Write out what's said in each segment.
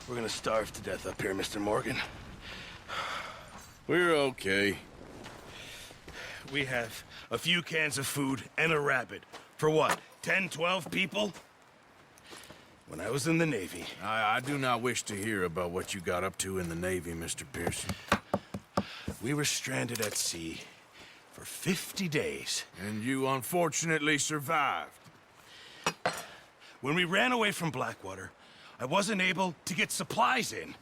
We're gonna starve to death up here, Mr. Morgan. We're okay. We have a few cans of food and a rabbit. For what, 10, 12 people? When I was in the Navy... I do not wish to hear about what you got up to in the Navy, Mr. Pearson. We were stranded at sea for 50 days. And you unfortunately survived. When we ran away from Blackwater, I wasn't able to get supplies in.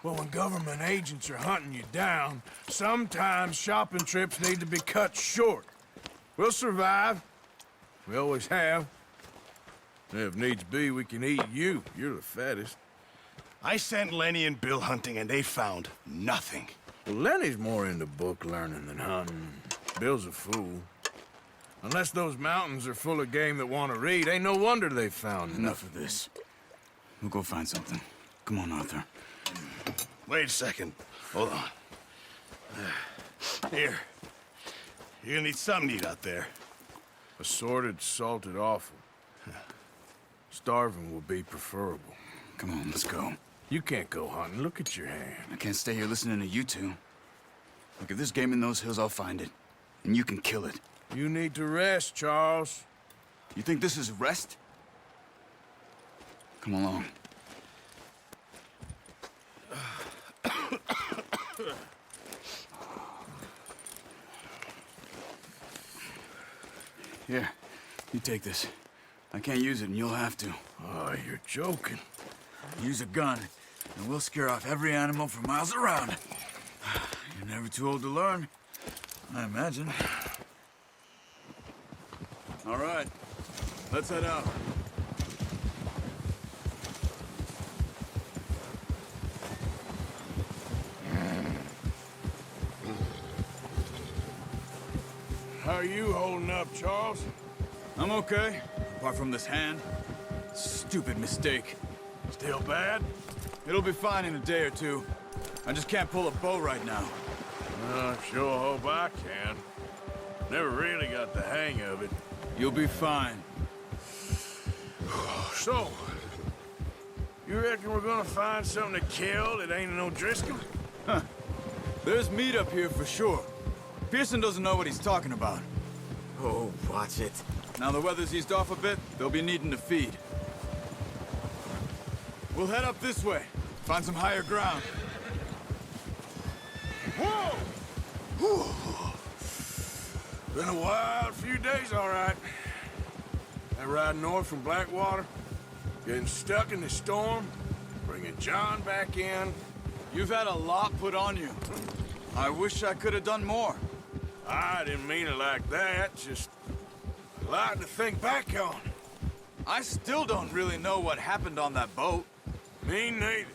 Well, when government agents are hunting you down, sometimes shopping trips need to be cut short. We'll survive. We always have. If needs be, we can eat you. You're the fattest. I sent Lenny and Bill hunting, and they found nothing. Well, Lenny's more into book learning than hunting. Bill's a fool. Unless those mountains are full of game that want to read, ain't no wonder they found Enough of this. We'll go find something. Come on, Arthur. Wait a second. Hold on. Here. You're gonna need something to eat out there. Assorted, salted offal. Starving will be preferable. Come on, let's go. You can't go hunting. Look at your hand. I can't stay here listening to you two. Look, if there's game in those hills, I'll find it. And you can kill it. You need to rest, Charles. You think this is rest? Come along. Here, you take this. I can't use it, and you'll have to. Oh, you're joking. Use a gun, and we'll scare off every animal for miles around. You're never too old to learn, I imagine. All right, let's head out. How are you holding up, Charles? I'm okay, apart from this hand. Stupid mistake. Still bad? It'll be fine in a day or two. I just can't pull a bow right now. Sure hope I can. Never really got the hang of it. You'll be fine. So, you reckon we're gonna find something to kill that ain't no Driscoll? There's meat up here for sure. Pearson doesn't know what he's talking about. Oh, watch it. Now the weather's eased off a bit, they'll be needing to feed. We'll head up this way. Find some higher ground. Whoa! Whew. Been a wild few days, all right. That ride north from Blackwater, getting stuck in the storm, bringing John back in. You've had a lot put on you. I wish I could have done more. I didn't mean it like that, just a lot to think back on. I still don't really know what happened on that boat. Me neither.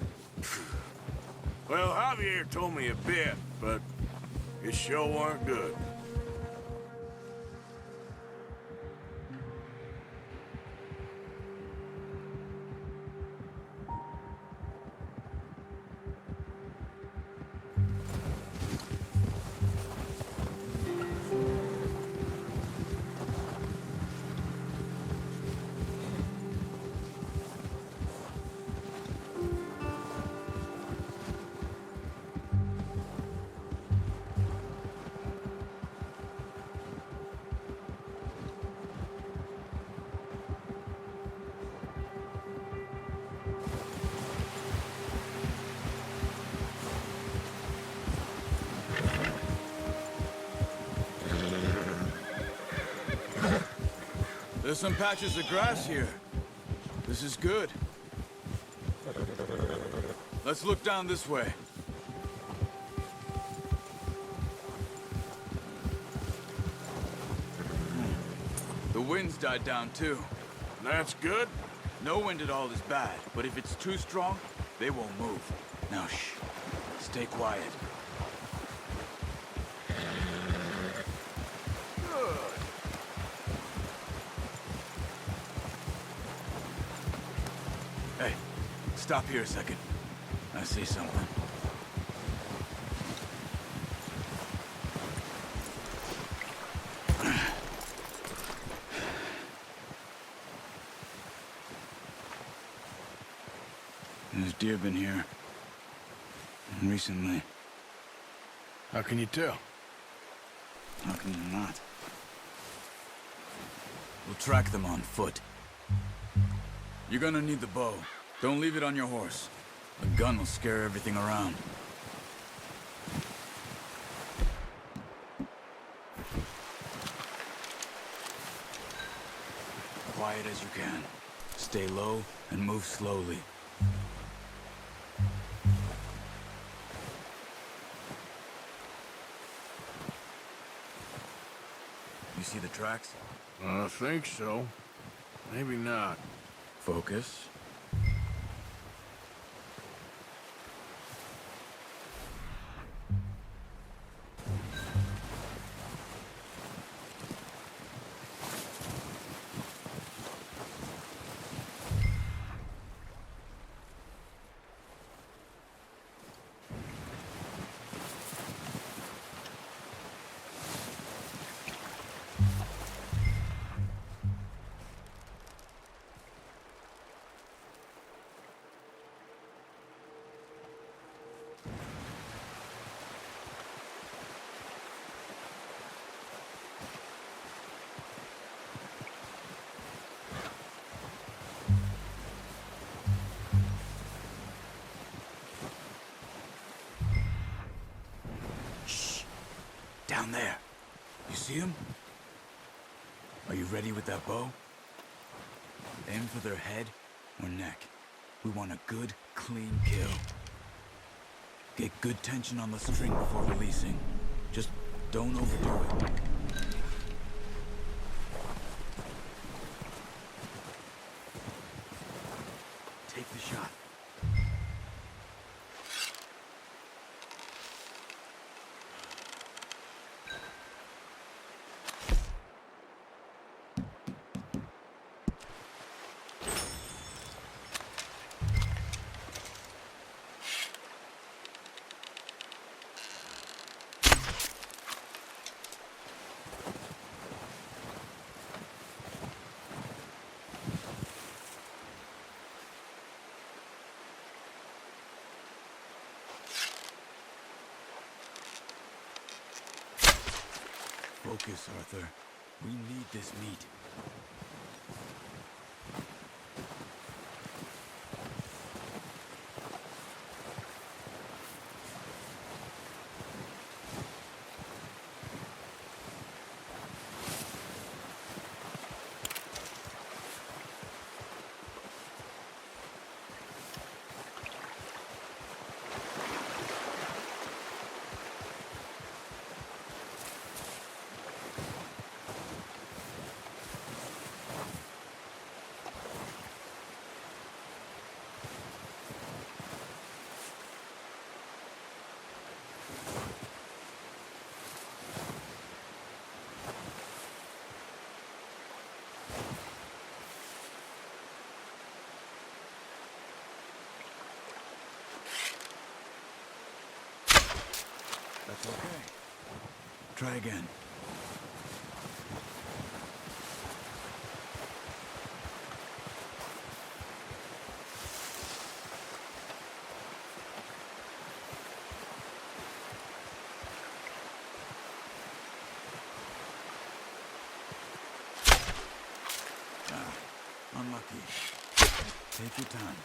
Well, Javier told me a bit, but it sure weren't good. There's some patches of grass here. This is good. Let's look down this way. The wind's died down too. That's good. No wind at all is bad, but if it's too strong, they won't move. Now shh. Stay quiet. Hey, stop here a second. I see something. deer been here. And recently. How can you tell? How can you not? We'll track them on foot. You're gonna need the bow. Don't leave it on your horse. The gun will scare everything around. Quiet as you can. Stay low and move slowly. You see the tracks? I think so. Maybe not. Focus. Down there. You see him? Are you ready with that bow? Aim for their head or neck. We want a good, clean kill. Get good tension on the string before releasing. Just don't overdo it. Take the shot. Focus, Arthur. We need this meat. That's okay. Try again. Unlucky. Take your time.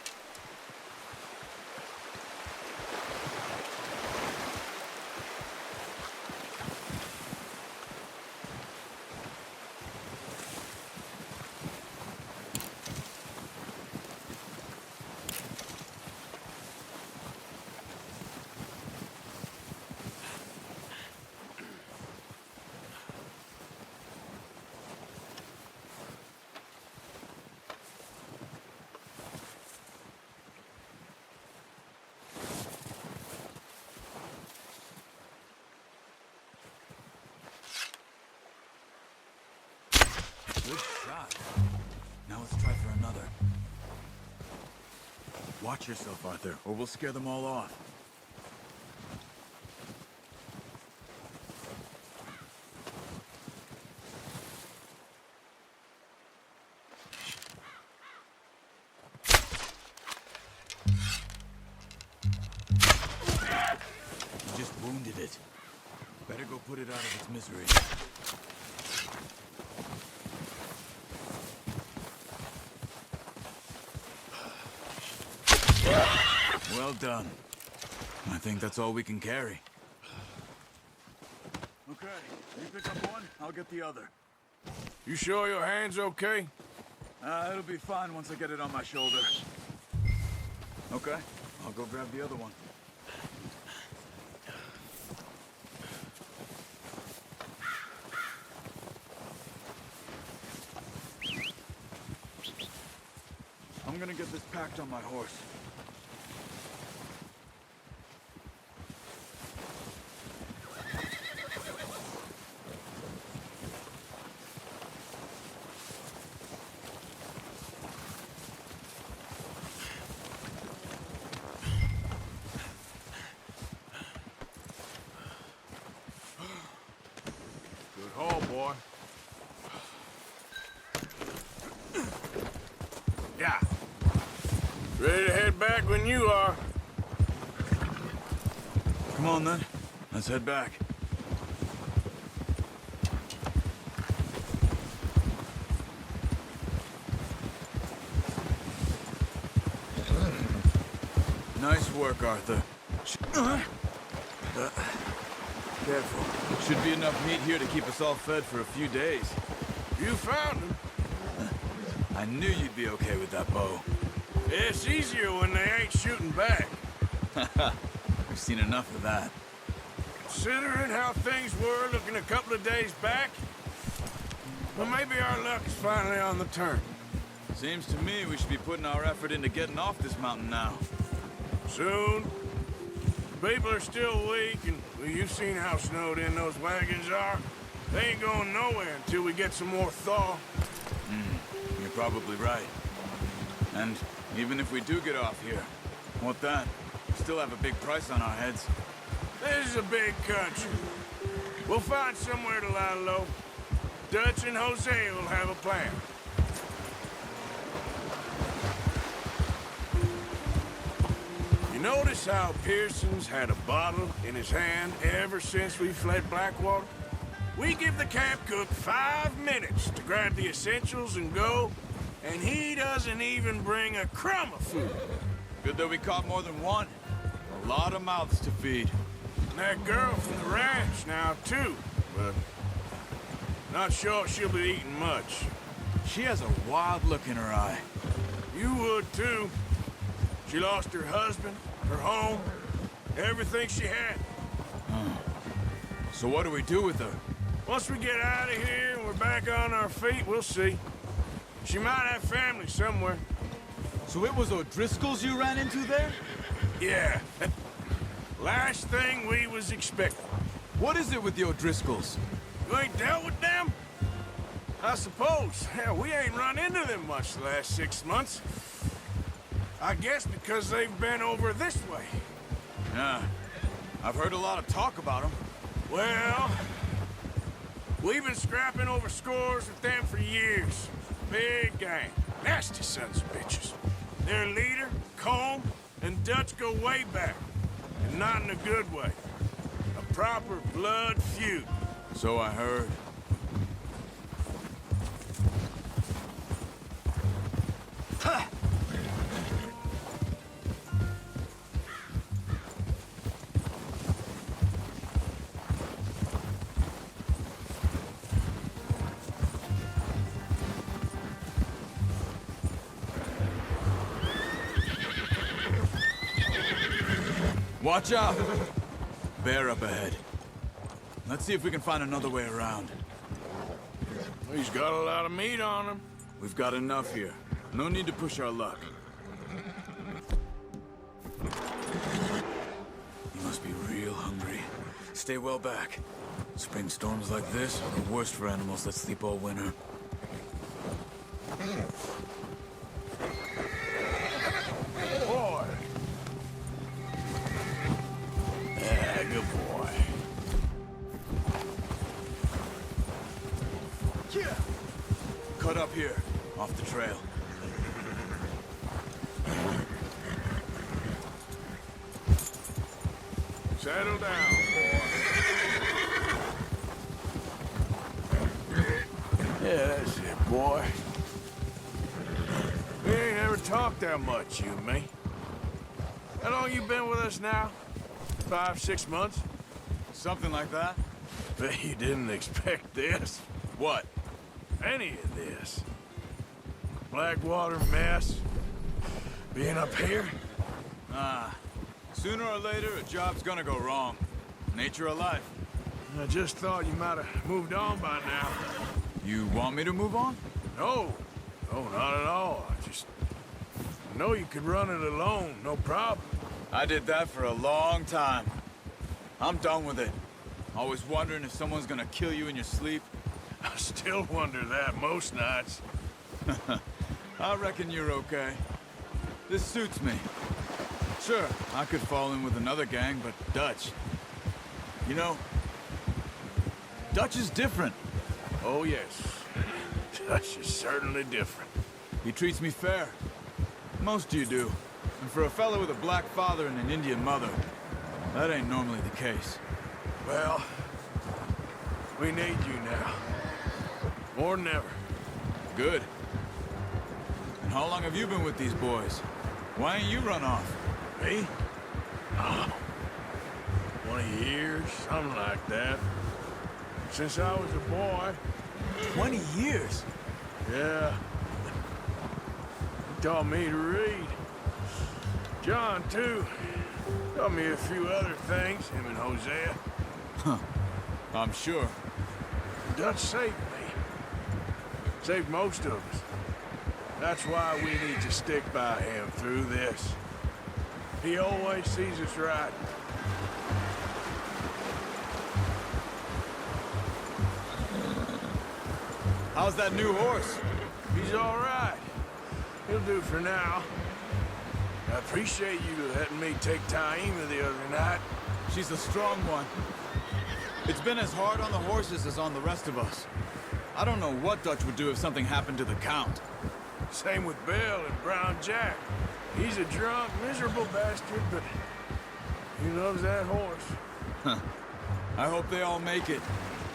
Good shot. Now let's try for another. Watch yourself, Arthur, or we'll scare them all off. go put it out of its misery. Well done. I think that's all we can carry. Okay, you pick up one, I'll get the other. You sure your hand's okay? It'll be fine once I get it on my shoulder. Okay, I'll go grab the other one. I'm gonna get this packed on my horse. Good haul, boy. Yeah. Ready to head back when you are. Come on then, let's head back. Nice work, Arthur. Careful. Should be enough meat here to keep us all fed for a few days. You found him. I knew you'd be okay with that bow. It's easier when they ain't shooting back. We've seen enough of that. Considering how things were looking a couple of days back, well, maybe our luck is finally on the turn. Seems to me we should be putting our effort into getting off this mountain now. Soon. People are still weak, and well, you've seen how snowed in those wagons are. They ain't going nowhere until we get some more thaw. You're probably right. And even if we do get off here, what then? We still have a big price on our heads. This is a big country. We'll find somewhere to lie low. Dutch and Hosea will have a plan. You notice how Pearson's had a bottle in his hand ever since we fled Blackwater? We give the camp cook 5 minutes to grab the essentials and go, and he doesn't even bring a crumb of food. Good that we caught more than one. A lot of mouths to feed. And that girl from the ranch now, too, but not sure she'll be eating much. She has a wild look in her eye. You would, too. She lost her husband, her home, everything she had. So what do we do with her? Once we get out of here and we're back on our feet, we'll see. She might have family somewhere. So it was O'Driscoll's you ran into there? Yeah. Last thing we was expecting. What is it with the O'Driscolls? You ain't dealt with them? I suppose. Hell, we ain't run into them much the last 6 months. I guess because they've been over this way. Yeah. I've heard a lot of talk about them. Well, we've been scrapping over scores with them for years. Big gang. Nasty sons of bitches. Their leader, Colm, and Dutch go way back. And not in a good way. A proper blood feud. So I heard. Watch out! Bear up ahead. Let's see if we can find another way around. He's got a lot of meat on him. We've got enough here. No need to push our luck. You must be real hungry. Stay well back. Spring storms like this are the worst for animals that sleep all winter. Boy. Yeah, good boy. Cut up here, off the trail. Settle down, boy. boy. We ain't ever talked that much, you and me. How long you been with us now? 5, 6 months? Something like that? Bet you didn't expect this. What? Any of this. Blackwater mess. Being up here? Sooner or later, a job's gonna go wrong. Nature of life. I just thought you might have moved on by now. You want me to move on? No. No, not at all. I know you could run it alone, no problem. I did that for a long time. I'm done with it. Always wondering if someone's gonna kill you in your sleep. I still wonder that most nights. I reckon you're okay. This suits me. Sure, I could fall in with another gang, but Dutch... You know, Dutch is different. Oh, yes. Dutch is certainly different. He treats me fair. Most you do. And for a fella with a black father and an Indian mother, that ain't normally the case. Well, we need you now. More than ever. Good. And how long have you been with these boys? Why ain't you run off? Me? Oh, 20 years, something like that. Since I was a boy. 20 years? Yeah. He taught me to read. John, too. Taught me a few other things, him and Hosea. I'm sure. Dutch saved me. Saved most of us. That's why we need to stick by him through this. He always sees us right. How's that new horse? He's all right. He'll do for now. I appreciate you letting me take Taima the other night. She's a strong one. It's been as hard on the horses as on the rest of us. I don't know what Dutch would do if something happened to the Count. Same with Bill and Brown Jack. He's a drunk, miserable bastard, but he loves that horse. I hope they all make it.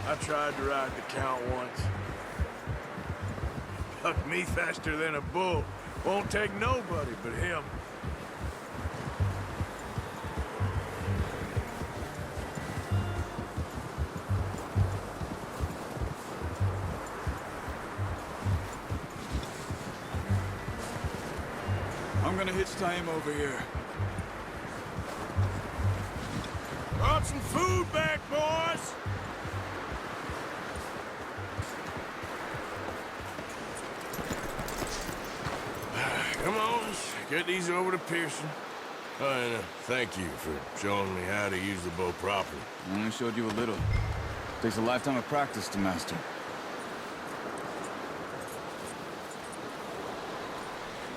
I tried to ride the Count once. Bucked me faster than a bull. Won't take nobody but him. I'm gonna hitch Taima over here. Brought some food back, boys! Come on, let's get these over to Pearson. Oh, and thank you for showing me how to use the bow properly. I only showed you a little. Takes a lifetime of practice to master.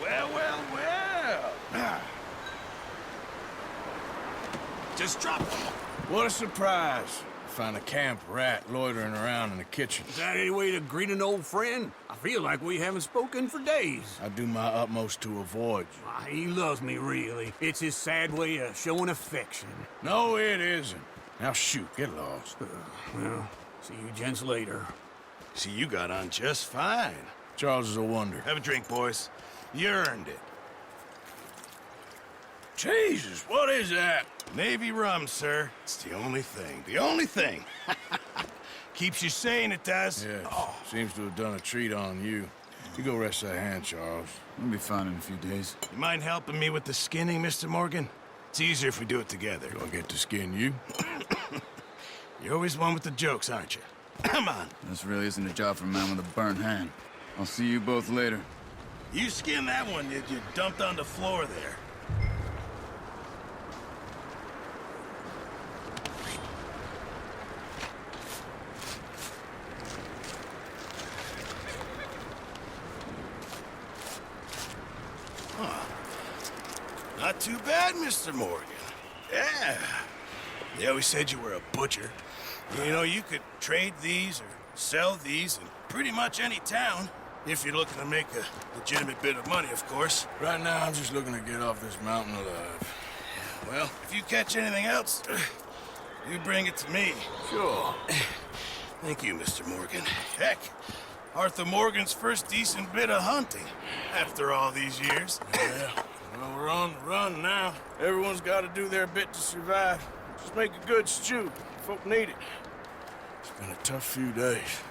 Well, well, well. Just drop them. What a surprise. Find a camp rat loitering around in the kitchen. Is that any way to greet an old friend? I feel like we haven't spoken for days. I do my utmost to avoid you. He loves me, really. It's his sad way of showing affection. No, it isn't. Now shoot, get lost. Well, see you gents later. See, you got on just fine. Charles is a wonder. Have a drink, boys. You earned it. Jesus, what is that? Navy rum, sir. It's the only thing. The only thing. Keeps you sane, it does. Yes, seems to have done a treat on you. You go rest that hand, Charles. We'll be fine in a few days. You mind helping me with the skinning, Mr. Morgan? It's easier if we do it together. Gonna get to skin you? You're always one with the jokes, aren't you? Come on. This really isn't a job for a man with a burnt hand. I'll see you both later. You skinned that one that you dumped on the floor there. Not too bad, Mr. Morgan. Yeah. They always said you were a butcher. You know, you could trade these or sell these in pretty much any town. If you're looking to make a legitimate bit of money, of course. Right now, I'm just looking to get off this mountain alive. Well, if you catch anything else, you bring it to me. Sure. Thank you, Mr. Morgan. Heck, Arthur Morgan's first decent bit of hunting after all these years. Yeah, well, we're on the run now. Everyone's got to do their bit to survive. Just make a good stew. Folk need it. It's been a tough few days.